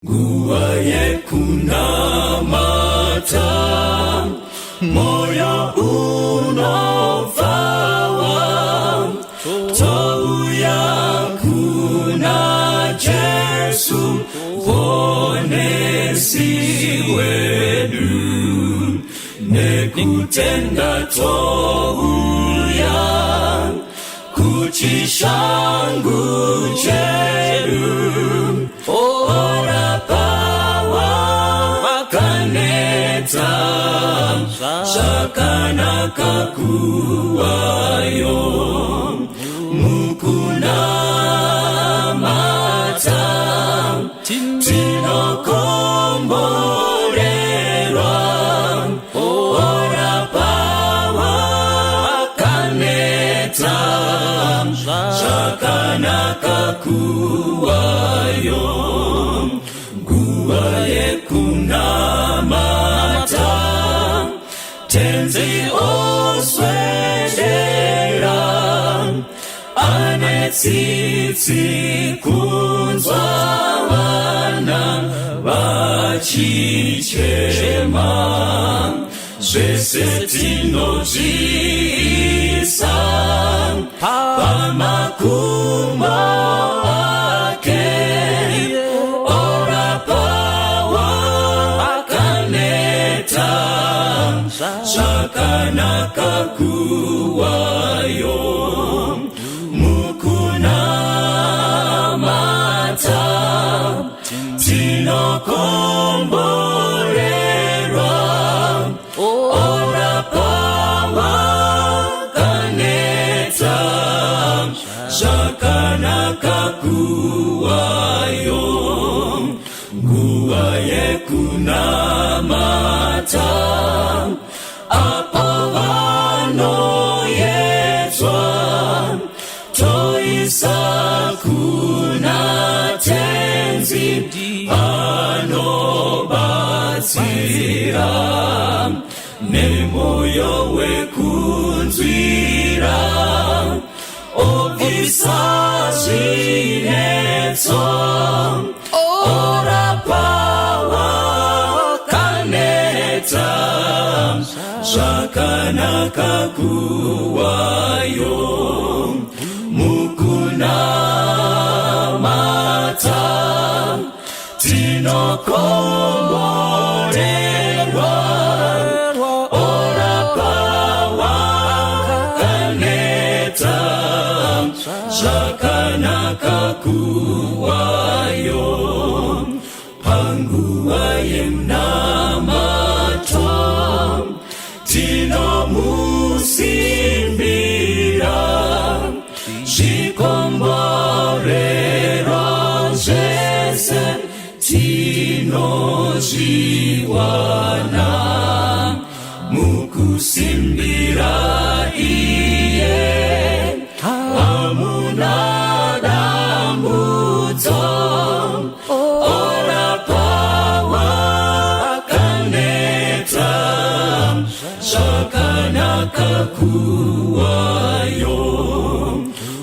Nguva yekunamata, moyo unovawa, touya kuna Jesu, ponesi wedu, nekutenda touya, kuchishangu chedu, ora pawa wakaneta, shakana kakuwayo, mukuna mata, tino komborerwa, ora pawa wakaneta, shakana kakuwayo, nguva yekunamata, tenzi oswedera, anetsitsi kunzwa vana vachichema, zvese tinozviisa pamakumbo ake, ora pawa wakaneta, zvakanaka kuwayo, mukunamata, tinokomborerwa, ora pawa wakaneta, zvakanaka kuwayo, nguva yekunamata, apo vanoyedzwa, toisa kuna tenzi anobatsira, nemoyo wekunzwira, obvisa zvinetso, ora pawa wakaneta, zvakanaka kuwayo, mukunamata, tinokomborerwa, ora pawa wakaneta, zvakanaka kuwayo, panguva yenamato, tinomusimbira, zvikomborero zvese tinozviwana, mukusimbira iye, hamuna dambudzo, ora pawa wakaneta, zvakanaka kuwayo,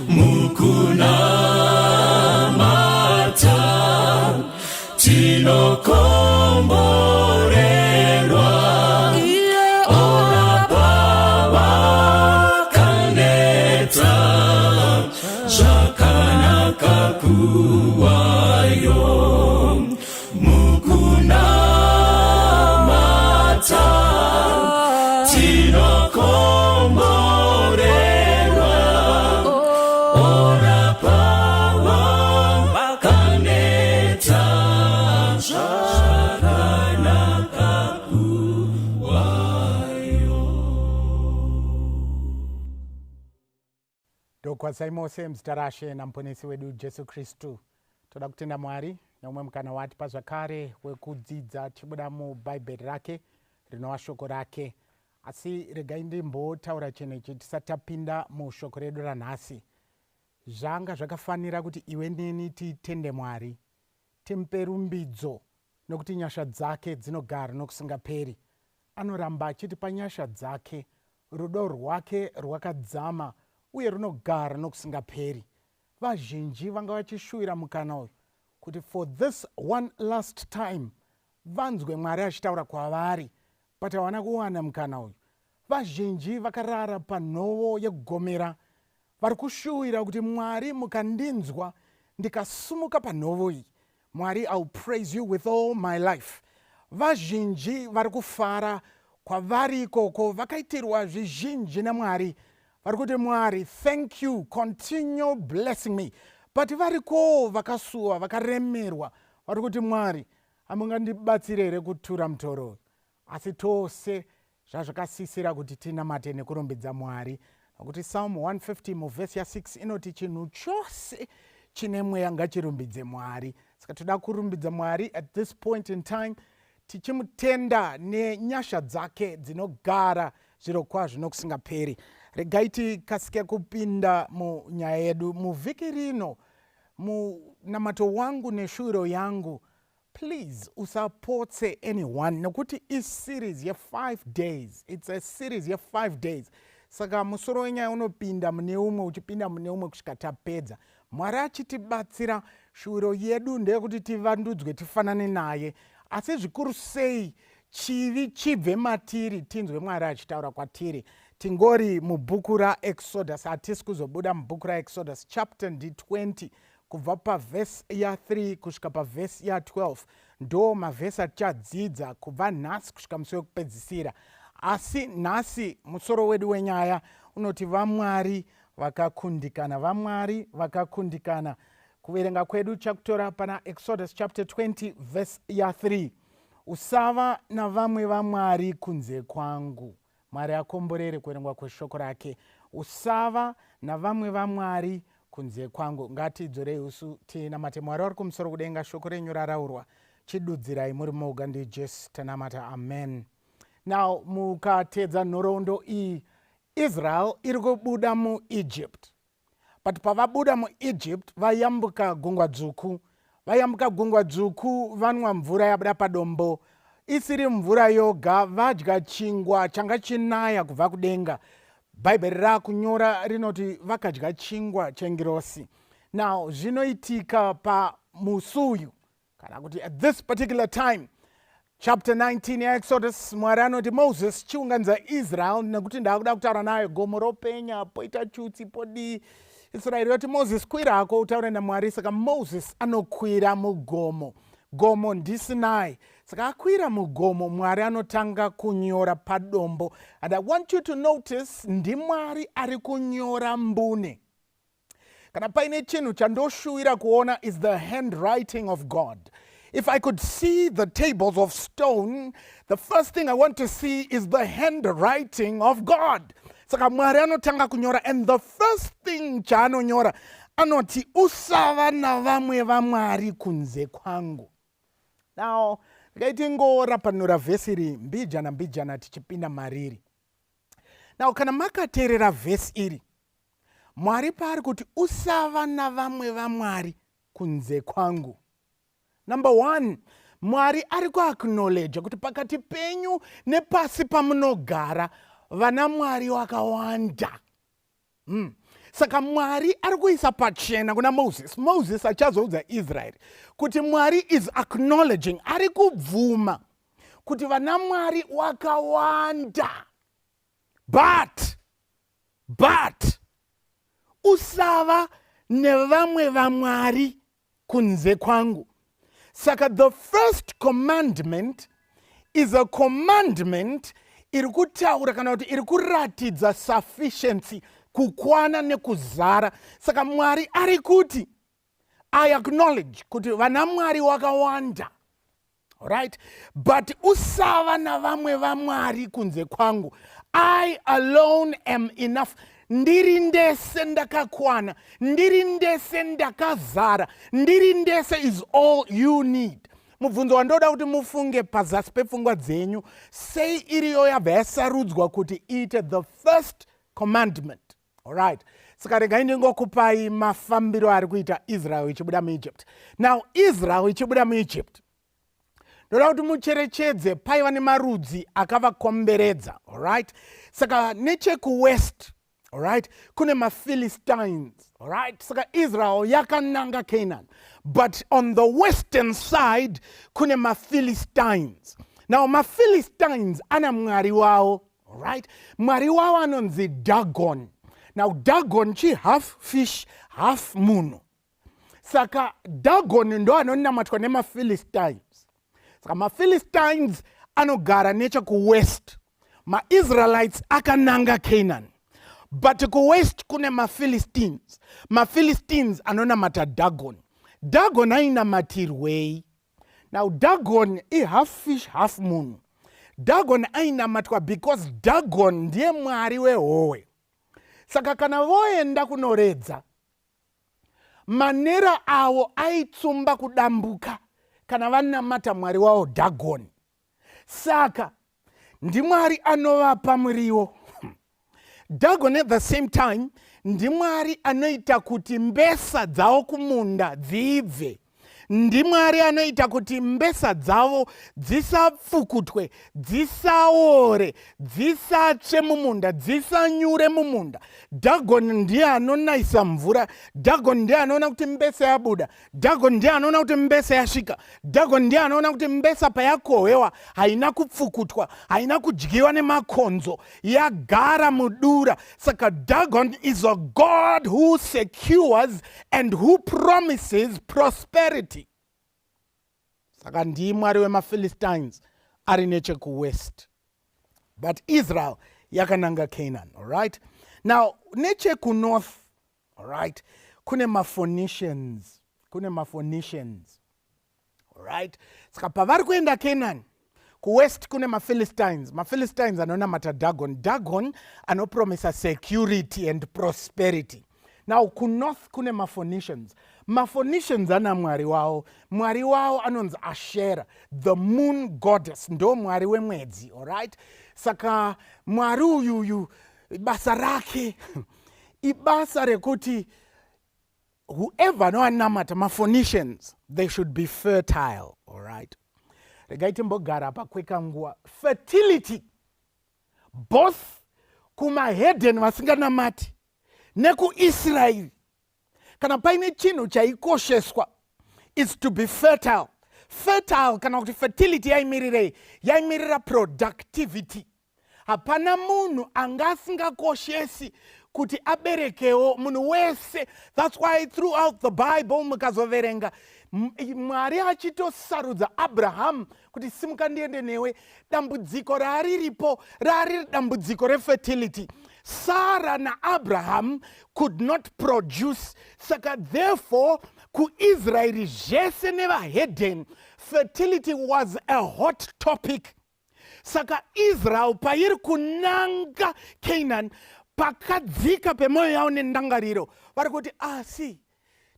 mukunamata, tinokomborerwa, ora pawa wakaneta, zvakanaka kuwayo, mukunamata, tinokomborerwa, ora pawa wakaneta, zvakanaka kuwayo. Ndokwazai mose muzita raShe namuponesi wedu Jesu Kristu. Toda kutenda Mwari neumwe mukana watipa zvakare wekudzidza tichibuda mubhaibheri rake rinova shoko rake. Asi regai ndimbotaura chenjechi tisati tapinda mushoko redu ranhasi. Zvanga zvakafanira kuti iwe neni titende Mwari, timupe rumbidzo, nokuti nyasha dzake dzinogara nokusingaperi. Anoramba achitipa nyasha dzake, rudo rwake rwakadzama uye runogara nokusingaperi. Vazhinji vanga vachishuvira mukana uyu kuti for this one last time vanzwe Mwari achitaura kwavari, but hawana kuwana mukana uyu. Vazhinji vakarara panhoo yekugomera, vari kushuwira kuti Mwari mukandinzwa ndikasumuka panhoo iyi, Mwari, I'll praise you with all my life. Vazhinji vari kufara kwavari ikoko, vakaitirwa zvizhinji naMwari, vari kuti Mwari, thank you, continue blessing me. But variko vakasuwa, vakaremerwa, vari kuti Mwari, hamungandibatsire here kutura mutoro. Asi tose zvazvakasisira kuti tinamate nekurumbidza Mwari. Nokuti Psalm 150 muvhesi ya6 inoti chinhu chose chine mweya ngachirumbidze Mwari. Saka toda kurumbidza Mwari at this point in time, tichimutenda nenyasha dzake dzinogara zviro kwazvo nokusingaperi. Regai tikasike kupinda munyaya yedu muvhiki rino. Munamato wangu neshuviro yangu, please usapotse anyone, nokuti series ya 5 days. It's a series ya 5 days. Saka musoro wenyaya unopinda mune umwe uchipinda mune umwe kusvika tapedza. Mwari achitibatsira, shuviro yedu ndeyekuti tivandudzwe tifanane naye, asi zvikuru sei chivi chibve matiri tinzwe Mwari achitaura kwatiri. Tingori mubhuku raExodus, hatisi kuzobuda mubhuku raExodus chapter 20 kubva pavhesi ya3 kusvika pavhesi ya12, ndo mavhesi atichadzidza kubva nhasi kusvika musi wekupedzisira. Asi nhasi musoro wedu wenyaya unoti VaMwari vakakundikana. VaMwari vakakundikana. Kuverenga kwedu chakutora pana Exodus chapter 20 verse ya3. Usava na vamwe vaMwari kunze kwangu. Mwari akomborere kuverengwa kweshoko rake. Usava na vamwe vaMwari kunze kwangu. Ngatidzorei usu tinamate Mwari ari kumusoro kudenga, shoko renyu raraurwa. Chidudzirai muri muugandi Jesu tanamata, amen. Now mukatedza nhoroondo iyi, Israel iri kubuda muEgypt. But pavabuda muEgypt vayambuka gungwa dzvuku. Vayambuka gungwa dzvuku, vanwa mvura yabuda padombo. Isiri mvura yoga, vadya chingwa changa chinaya kubva kudenga. Bhaibheri rakunyora rinoti vakadya chingwa chengirosi. Now zvinoitika pamusi uyu, kana kuti at this particular time, chapter 19 yaExodus, Mwari anoti Moses, chiunganidza Israel nekuti ndakuda kutaura nayo, gomo ropenya, poita chutsi, podi Israeri yoti Moses, kwirako utaure naMwari. Saka Moses anokwira mugomo. Gomo ndiSinai. Saka akwira mugomo, Mwari anotanga kunyora padombo. And I want you to notice, ndiMwari ari kunyora mbune. Kana paine chinhu chandoshuwira kuona is the handwriting of God. If I could see the tables of stone, the first thing I want to see is the handwriting of God. Saka Mwari anotanga kunyora, and the first thing chaanonyora anoti usava na vamwe vaMwari kunze kwangu. Now, ndikaitingora panhora vhesi iri mbijana tichipinda mariri. Now, kana makateerera vhesi iri, Mwari paari kuti usava na vamwe vaMwari kunze kwangu. Number one, Mwari ari kuacknowledge kuti pakati penyu nepasi pamunogara vana Mwari wakawanda. Saka Mwari ari kuisa pachena kuna Moses. Moses achazoudza Israeri kuti Mwari is acknowledging, ari kubvuma kuti vana Mwari wakawanda. But usava nevamwe vaMwari kunze kwangu. Saka the first commandment is a commandment iri kutaura kana kuti iri kuratidza sufficiency, kukwana nekuzara. Saka Mwari ari kuti I acknowledge kuti vana Mwari wakawanda. Alright? But usava na vamwe vaMwari kunze kwangu. I alone am enough. Ndiri ndese ndakakwana, ndiri ndese ndakazara, ndiri ndese is all you need. Mubvunzo wandoda kuti mufunge pazasi pepfungwa dzenyu, sei iriyo yabva yasarudzwa kuti iite the first commandment. Alright. Saka regai ndingokupai mafambiro ari kuita Israel ichibuda muEgypt. Now Israel ichibuda muEgypt, ndoda kuti mucherechedze paiva nemarudzi akavakomberedza. Alright. Saka nechekuwest, alright, kune maPhilistines. All right, saka Israel yakananga Canaan. But on the western side, kune ma-Philistines. Now, ma-Philistines ana mwari wao. All right, mwari wao anonzi Dagon. Now, Dagon chi half fish, half moon. Saka Dagon ndo anonamatwa ne ma-Philistines. Saka ma-Philistines anogara necha ku west. Ma-Israelites akananga Canaan. But ku west kune ma-Philistines. Ma-Philistines anonamata Dagon. Dagon aina matirwei. Now Dagon I half fish, half moon. Dagon aina matwa because Dagon ndiye mwari wehowe. Saka kana voenda kunoredza, manera awo aitsumba kudambuka kana vanamata mwari wao Dagon. Saka ndi mwari anovapa muriwo. Dagon at the same time ndi mwari anoita kuti mbesa dzavo kumunda dzibve. Ndi mwari anoita kuti mbesa dzavo dzisapfukutwe, dzisaore, dzisatsve mumunda, dzisanyure mumunda. Dagon ndiye anonaisa mvura. Dagon ndiye anoona kuti mbesa yabuda. Dagon ndiye anoona kuti mbesa yasvika. Dagon ndiye anoona kuti mbesa payakohwewa haina kupfukutwa, haina kudyiwa nemakonzo, yagara mudura. Saka Dagon is a God who secures and who promises prosperity. Saka ndiye mwari wema-Philistines ari necheku west. But Israel yakananga Canaan, all right? Now, necheku north, all right, kune ma-Phoenicians. All right? Saka pavari kuenda Canaan, ku west kune ma-Philistines. Ma-Philistines anonamata Dagon. Dagon anopromisa security and prosperity. Now, ku north kune ma-Phoenicians. Ma-Phoenicians ana mwari wao. Mwari wao anonzi Asherah, the moon goddess. Ndo mwari wemwedzi, all right? Saka mwari uyu ibasa rake ibasa rekuti whoever no anamata ma-Phoenicians, they should be fertile, all right? Regaiti mbogara pa kweka nguwa. Fertility, both kuma-Hedden vasinganamati neku Israel. Kana paine chino chaikosheswa is to be fertile. Fertile kana kuti fertility yaimirira productivity. Hapana munhu angasingakoshesi kuti aberekewo munhu wese. That's why throughout the Bible mukazoverenga Mwari achitosarudza Abraham kuti simuka ndiende newe, dambudziko rariripo rari dambudziko refertility. Sarah na Abraham could not produce. Saka therefore ku Israel jese nevaHedden, fertility was a hot topic. Saka Israel pairi kunanga Canaan, pakadzika pemoyo yavo nendangariro vari kuti asi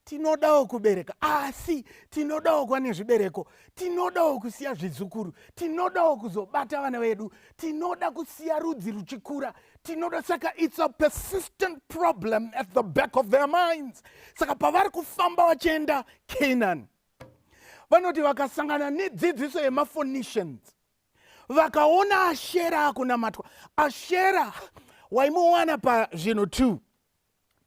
tinodawo kubereka, asi tinodawo kuva nezvibereko, tinodawo kusiya zvizukuru, tinodawo kuzobata vana vedu, tinoda kusiya rudzi ruchikura, tinoda. Saka it's a persistent problem at the back of their minds. Saka pavari kufamba vachienda Canaan, vanoti vakasangana nedzidziso yema-Phoenicians, vakaona Asherah akunamatwa. Asherah waimuwana pazvinhu 2.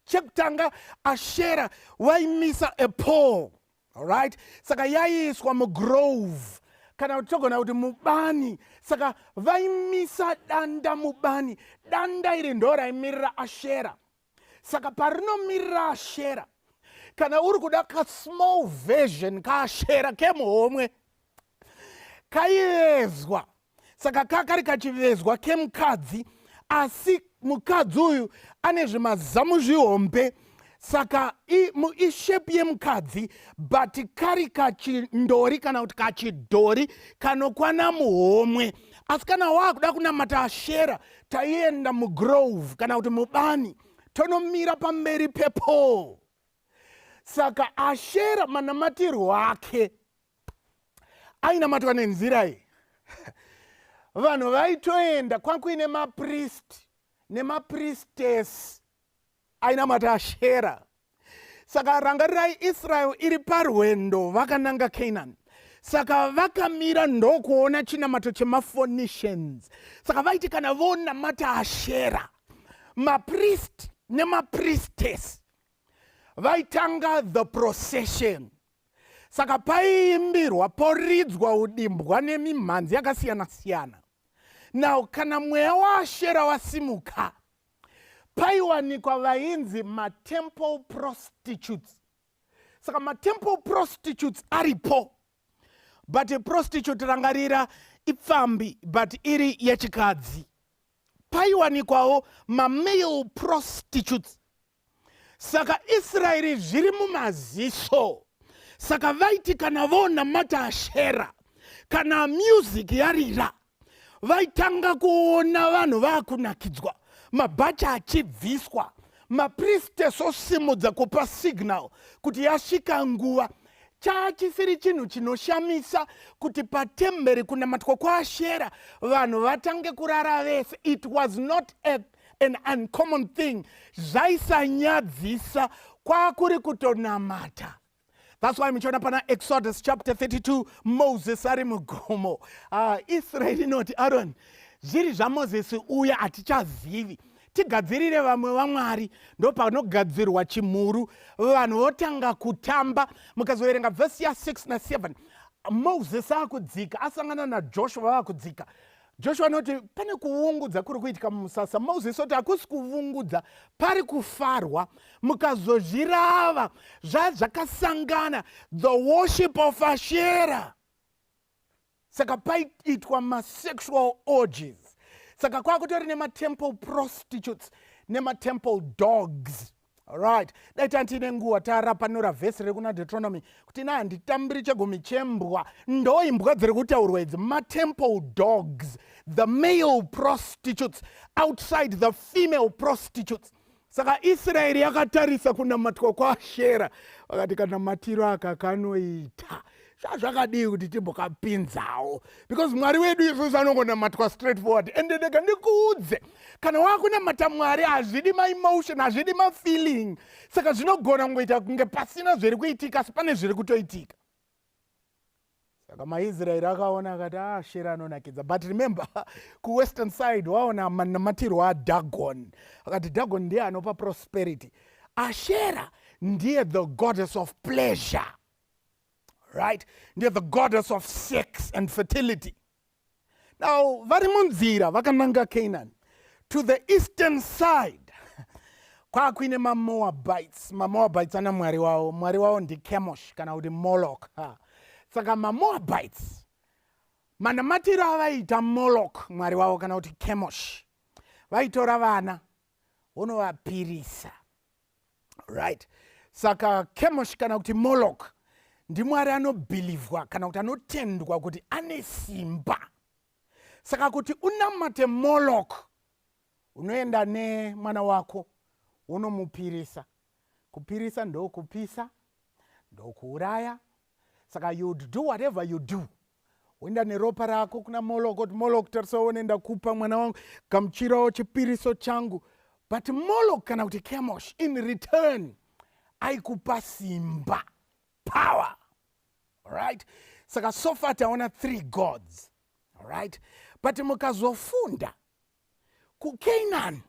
Chekutanga, Asherah vaimisa a pole, all right? Saka yaiiswa mugrove, kana kutogona kuti mubani. Saka vaimisa danda mubani. Danda iri ndo raimirira Asherah. Saka parinomiririra Asherah, kana uri kuda ka small version ka Asherah kemuhomwe kaivezwa. Saka kakari kachivezwa kemukadzi, asi mukadzi uyu ane zvimazamu zvihombe. Saka ishepi yemukadzi, but kari kachindori kana kuti kachidhori kanokwana muhomwe. Asi kana wakuda kunamata Asherah, taienda mugrove kana kuti mubani, tonomira pamberi pepo. Saka Asherah manamatirwo ake ainamatwa nenzira iyi. Vanhu vaitoenda kwakuine mapriest nemapriestess ainamata Asherah. Saka rangarirai Israel iri parwendo vakananga Canaan. Saka vakamira ndokuona chinamato chema-Phoenicians. Saka vaiti kana vonamata Asherah, mapriest nemapriestess, vaitanga the procession. Saka paiimbirwa poridzwa udimbwa nemimhanzi yakasiyana-siyana. Now kana mweya waAshera wasimuka, paiwanikwa vainzi matemple prostitutes. Saka matemple prostitutes aripo, but a prostitute rangarira ipfambi but iri yechikadzi. Paiwanikwawo male prostitutes. Saka Israeri zviri mumaziso. Saka vaiti kana vona mata Ashera, kana music yarira, vaitanga kuona vanhu vakunakidzwa, mabhacha achibviswa, mapriestess osimudza kupa signal kuti yasvika nguva. Chachisiri chinhu chinoshamisa kuti patemberi kunamatwa kwaAshera vanhu vatange kurara vese. It was not an uncommon thing. Zvaisanyadzisa kwakuri kutonamata. That's why michona pana Exodus chapter 32, Moses ari mugomo. Israel noti Aaron, zviri zvaMozisi uya hatichazivi. Tigadzirire vamwe vaMwari, ndo panogadzirwa chimuru, vanhu votanga kutamba. Mukazoverenga verse ya 6 na 7. Moses akudzika, asangana naJoshua vakudzika. Joshua noti pane kuungudza kuri kuitika mumusasa. Moses oti hakusi kuvungudza, pari kufarwa. Mukazozvirava zvakasangana, the worship of Ashera. Saka paiitwa ma-sexual orgies. Saka kwakutori nema-temple prostitutes, nema-temple dogs. Alright, daita ntine nguva tarapanura vhesi rekuna Deuteronomy kuti handitambiri chegumi chembwa, ndo imbwa dziri kutaurwa idzi, ma-temple dogs, the male prostitutes outside the female prostitutes. Saka Israeri yakatarisa kunamatwa kwaAshera, vakati kana matiro aka kanoita zvakadii kuti timbokapinzawo, because Mwari wedu isusu anongonamatwa straightforward. Ende ndega ndikuudze, kana wakunamata Mwari hazvidi ma-emotion, hazvidi ma-feeling. Saka zvinogona kungoita kunge pasina zviri kuitika, asi pane zviri kutoitika. Saka maIsraeri akaona akati Ashera anonakidza. But remember, kuwestern side waona manamatiro aDagon. Akati Dagon ndiye anopa prosperity. Ashera ndiye the goddess of pleasure. Right? They're the goddess of sex and fertility. Now, vari munzira vakananga Canaan. To the eastern side, kwakuine maMoabites. maMoabites ana mwari wavo ndi Chemosh kana kuti Moloch. Saka maMoabites, manamatiro avaita Moloch mwari wavo kana kuti Chemosh, vaitora vana vonovapirisa. Right? Saka Chemosh kana kuti Moloch ndimwari anobhilivhwa kana kuti anotendwa kuti ane simba. Saka kuti unamate Moloch, unoenda nemwana wako unomupirisa. Kupirisa ndo kupisa, ndo kuuraya. Saka you'd do whatever you do. Uenda neropa rako kuna Moloch, kuti Moloch tarisa unoenda kupa mwana wangu kamuchirawo chipiriso changu. But Moloch kana kuti Chemosh in return aikupa simba, power. Alright? Saka so far taona 3 gods. Alright? But mukazofunda ku Canaan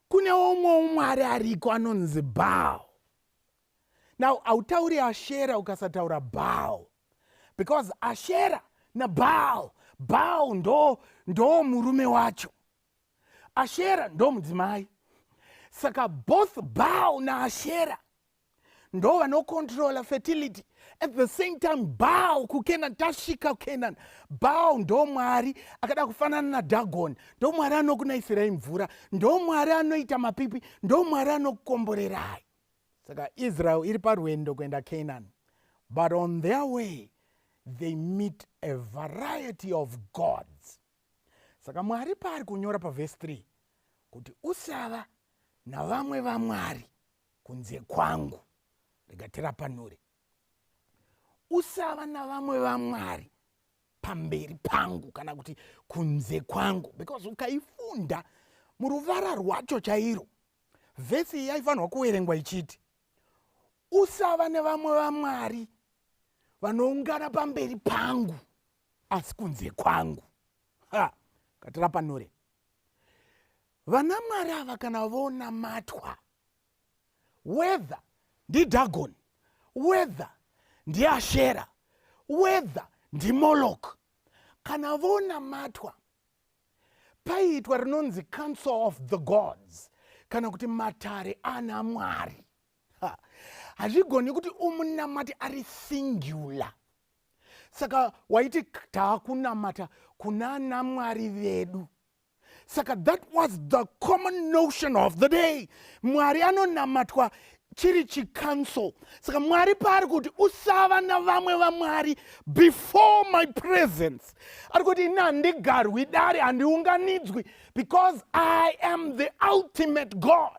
kune umwe umwari ariko anonzi Baal. Now autauri Ashera ukasataura Baal, because Ashera na Baal ndo murume wacho, Ashera ndo mudzimai. Saka both Baal na Ashera ndo vanocontrola fertility. At the same time, Baal kuKenani, tasvika Canaan, Baal ndo mwari akada kufanana naDagon, ndo mwari anokunaisirai mvura, ndo mwari anoita mapipi, ndo mwari anokukomborerai. Saka Israel iri parwendo kuenda Canaan, but on their way they meet a variety of gods. Saka mwari pari kunyora paverse 3 kuti usava navamwe vaMwari kunze kwangu. Regatera panure. Usava navamwe vaMwari pamberi pangu kana kuti kunze kwangu, because ukaifunda muruvara rwacho chairo, vhesi iyi yaifanirwa kuverengwa ichiti usava nevamwe vaMwari vanoungana pamberi pangu asi kunze kwangu. Gatera panure. Vana Mwari ava kana vonamatwa, whether Dagon, whether ndi Ashera, whether ndi Moloch, kana vona matwa paitwa rinonzi council of the gods, kana kuti matare ana Mwari. Hazvigoni kuti umunamati ari singular. Saka waiti taakunamata kuna namwari vedu. Saka that was the common notion of the day. Mwari anonamatwa chiri chikansel. Saka Mwari pari kuti usava na vamwe vaMwari before my presence. Ari kuti ina handigarwi dare handiunganidzwi because I am the ultimate God.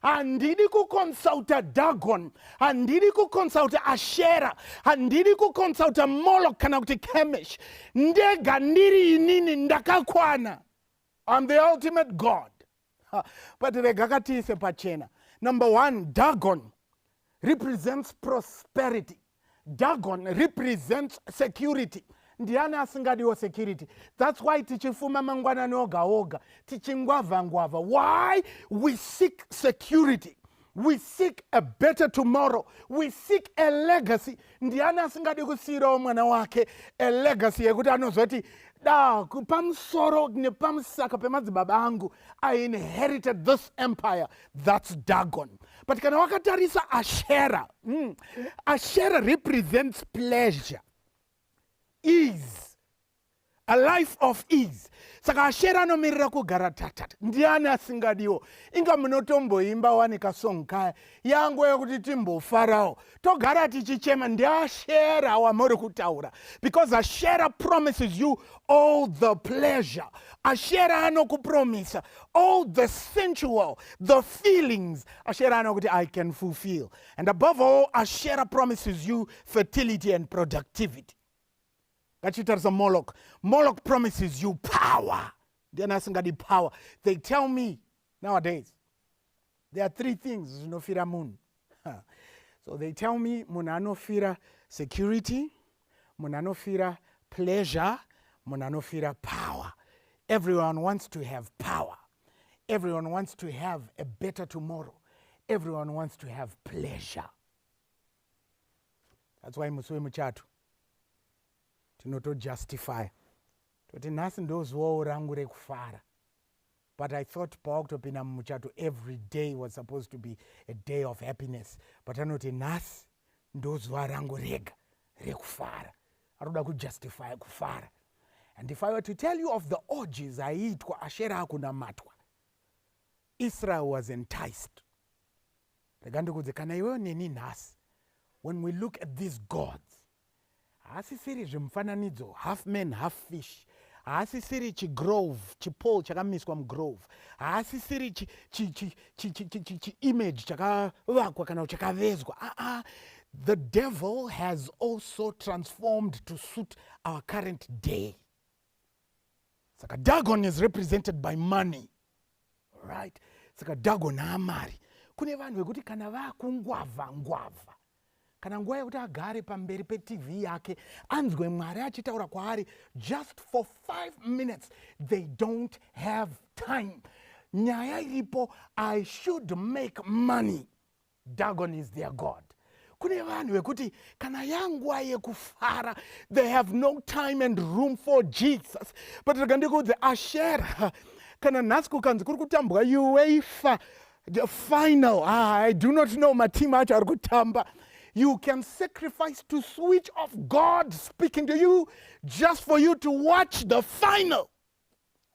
Handidi kuconsulta Dagon, handidi kuconsulta Ashera, handidi kuconsulta Moloch kana kuti Chemesh. Ndega ndiri inini ndakakwana. I'm the ultimate God. But regakatise pachena. Number one, Dagon represents prosperity. Dagon represents security. Ndiana asingadiwo security. That's why tichifuma mangwana noga tichingwava. Why? We seek security. We seek a better tomorrow. We seek a legacy. Ndiana asingadi kusiro mwana wake a legacy yekuti anozoti da kupamsoro nepamsaka pemadzibaba angu I inherited this empire. That's Dagon. But kana wakatarisa Ashera. Ashera represents pleasure. Ease. A life of ease. Saka Ashera anomirira kugara tatata. Ndiani asingadiwo. Inga munotomboimba wanika song kaya. Yangu yekuti timbofarawo. Togara tichichema ndi Ashera wamori kutaura. Because Ashera promises you all the pleasure. Ashera anokupromisa all the sensual, the feelings. Ashera anokuti I can fulfill. And above all, Ashera promises you fertility and productivity. Moloch. Moloch promises you power. They're not saying power. They tell me nowadays there are three things no fira moon. So they tell me munano fira security, munano fira pleasure, munano fira power. Everyone wants to have power. Everyone wants to have a better tomorrow. Everyone wants to have pleasure. That's why muswe muchatu. To justify. But nothing those who rangu kufara. But I thought paokutopina muchato every day was supposed to be a day of happiness. But I know nas those who rangu rega rekufara. Aruda ku justify kufara. And if I were to tell you of the orgies I eat kwa Ashera hakuna matwa, Israel was enticed. Regando kuzekana iwe nini nas. When we look at these gods, asisiri zimfananidzo half man half fish, asisiri chi grove chipole chakamiswa mgrove, asisiri chi image chakavakwa kana chakavezwa. The devil has also transformed to suit our current day. Saka Dagon is represented by money, right? Saka Dagon amari kune vanhu vekuti kana vakungwava kana nguva yekuti agare pamberi pe-TV yake anzwe Mwari achitaura kwaari just for 5 minutes. They don't have time. Nyaya iripo, I should make money. Dagon is their God. Kune vanhu vekuti kana yanguva yekufara, they have no time and room for Jesus. But regandikudze Ashera kana nhasi kukanzi kuri kutambwa UEFA the final. I do not know matimu acho ari kutamba. You can sacrifice to switch off God speaking to you just for you to watch the final.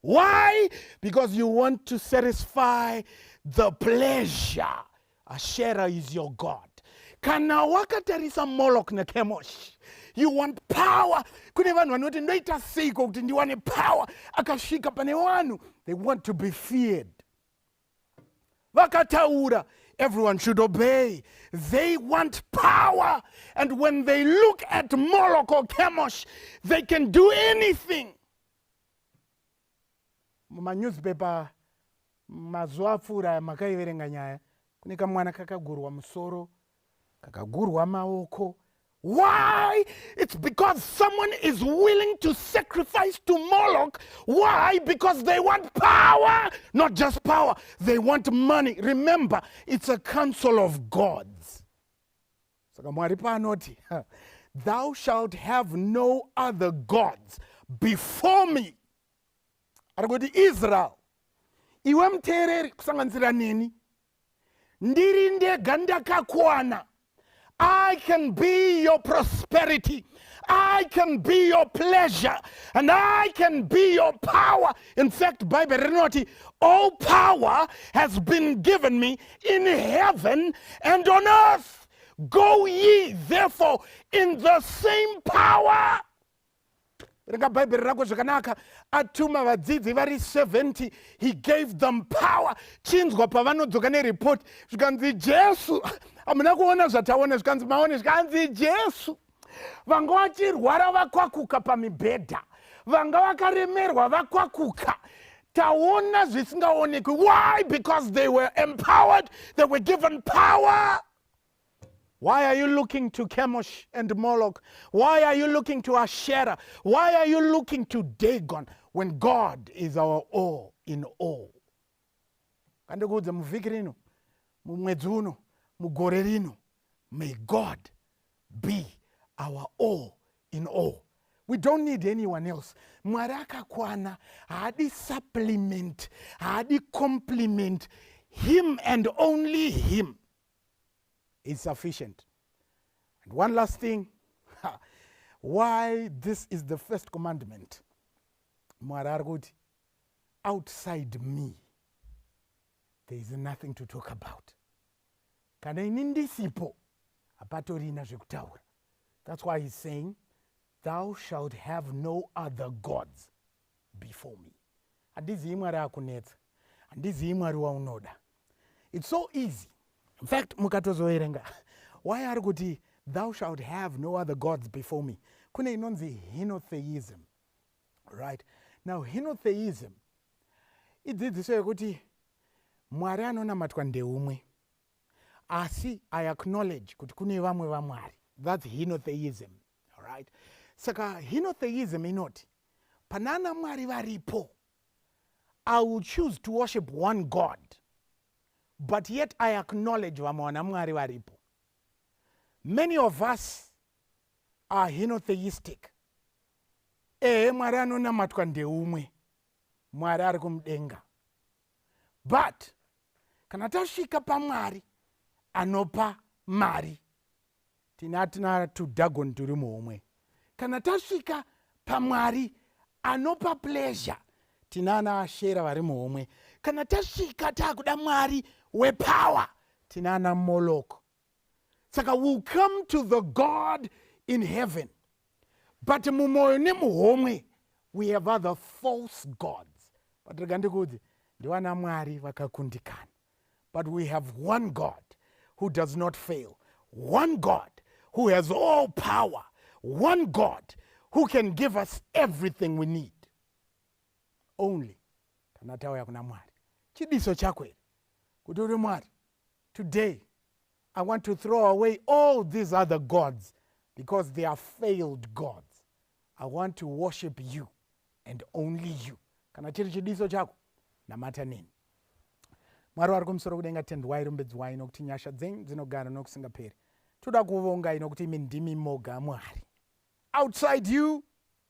Why? Because you want to satisfy the pleasure. Ashera is your God. Kana wakatarisa Moloch na Chemosh. You want power. Kune vanhu vanoti ndoita seiko kuti ndiwane power. Akashika pane vanhu. They want to be feared. Vakataura. Everyone should obey. They want power. And when they look at Moloch or Chemosh, they can do anything. Muma newspaper mazuva pfuura makaiverenga nyaya. Kune kamwana kakagurwa musoro, kakagurwa maoko, Why? It's because someone is willing to sacrifice to Moloch. Why? Because they want power. Not just power, they want money. Remember, it's a council of gods. Thou shalt have no other gods before me. Aragoti Israel. Iwe mtereri kusanganisira nini? Ndirinde ganda kakwana. I can be your prosperity. I can be your pleasure. And I can be your power. In fact, Bible renoti, all power has been given me in heaven and on earth. Go ye therefore in the same power. Bible rako zvakanaka atuma vadzidzi vari 70, he gave them power. Chinzwa pavanodzoka nereport zvikanzi Jesu, hamuna kuona zvataona, zvikanzi maone zvikanzi Jesu, vanga vachirwara vakwakuka pamibhedha, vanga vakaremerwa vakwakuka. Taona zvisingaonekwi. Why? Because they were empowered, they were given power. Why are you looking to Chemosh and Moloch? Why are you looking to Asherah? Why are you looking to Dagon when God is our all in all? Kandikuudza muvhiki rino, mumwedzi uno, mugore rino, may God be our all in all. We don't need anyone else. Mwari akakwana, haadi supplement, haadi complement. Him and only him is sufficient. And one last thing, why this is the first commandment. Outside me, there is nothing to talk about. That's why he's saying, thou shalt have no other gods before me. It's so easy. In fact, why are kuti thou shalt have no other gods before me? Kune inonzi henotheism. Right? Now, henotheism, idzidziso yekuti Mwari anonamatwa ndeumwe. Asi I acknowledge kuti kune vamwe vaMwari. That's henotheism. All right? Saka henotheism inoti, panana Mwari varipo, I will choose to worship one God. But yet I acknowledge vamwana Mwari varipo. Many of us are henotheistic. Mwari anonamatwa ndeumwe. Mwari ari kumudenga. But kana tasvika paMwari anopa mari, tinatina tudagon turi muumwe. Kana tasvika paMwari anopa pleasure, tinana Ashera vari muumwe. Kana tasvika takuda Mwari wepower, tinana Moloch. Saka we'll come to the God in heaven, but mumoyo nemuhomwe we have other false gods. But regandikuti ndiwana Mwari vakakundikana. But we have one God who does not fail, one God who has all power, one God who can give us everything we need. Only kana tauya kuna Mwari. Chidiso chakwe kuti uri Mwari, today I want to throw away all these other gods because they are failed gods. I want to worship you and only you. Kana chiri chidiso chako namata nini. Mwari wari kumusoro kudenga tendwai rumbedzwai nokuti nyasha dzenyu dzinogara nokusingaperi. Toda kuvonga inokuti imi ndimi moga Mwari. Outside you,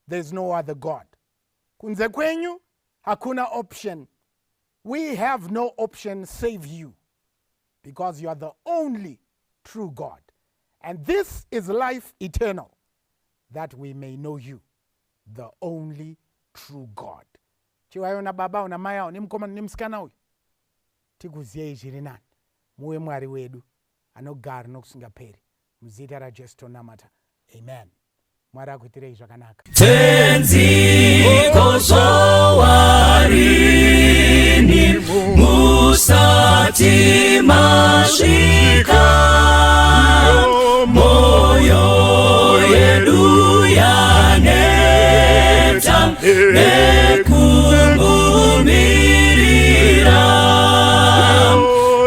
there's no other God. Kunze kwenyu, hakuna option. We have no option save you, because you are the only true God. And this is life eternal, that we may know you, the only true God. Chiwayo na baba una maya ni mkoma ni msikana uyu. Tikuziye izhiri nani. Muwe Mwari wedu anogara nokusingaperi. Muzita ra Jesu tonamata. Amen. Mwari akuitirei zvakanaka. Tenziko zowarini musati masvika, moyo yedu yaneta nekungumirira,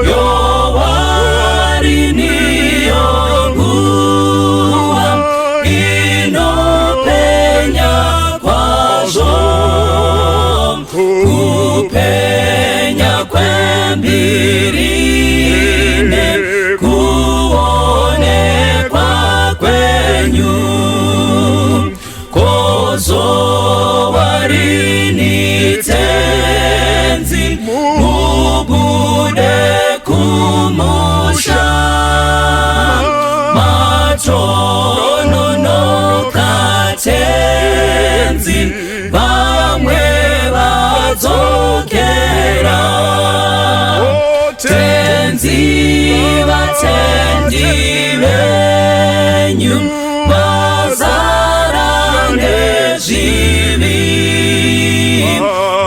yowarini yonguwa Muyambirine kuonekwa kwenyu, kozowarini tenzi mubude kumusha, matononoka tenzi vamwe vadzokera, tenzi vatendi venyu vazara nezvivi,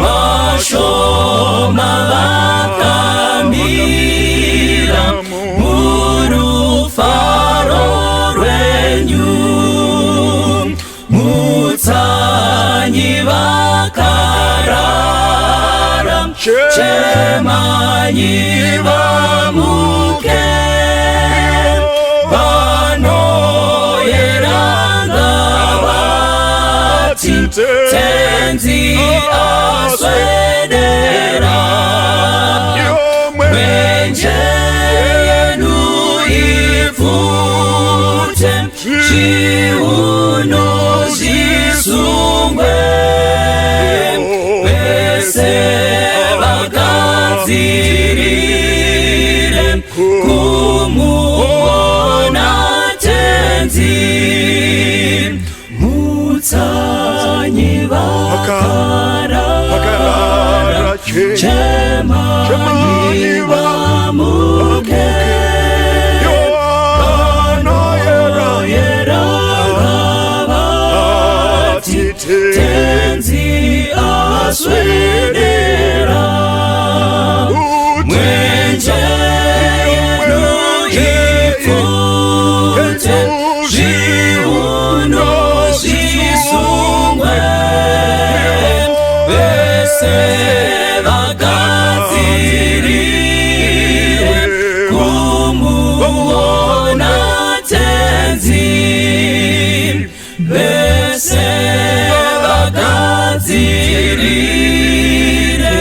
vashoma vakamira murufaro rwenyu, mutsanyi vakarara, chemanyi vamuke, vanoyeranga vati tenzi aswedera, mwenje yenu ifute, chiuno zvisungwe, vese vagadzirire kumuona tenzi, mutsanyi vakarara, chemanyi vamuke, tenzi aswedera, mwenje yenu ifute, zviuno zvisungwe, vese vagadzirire kumuona tenzi, vese vagadzirire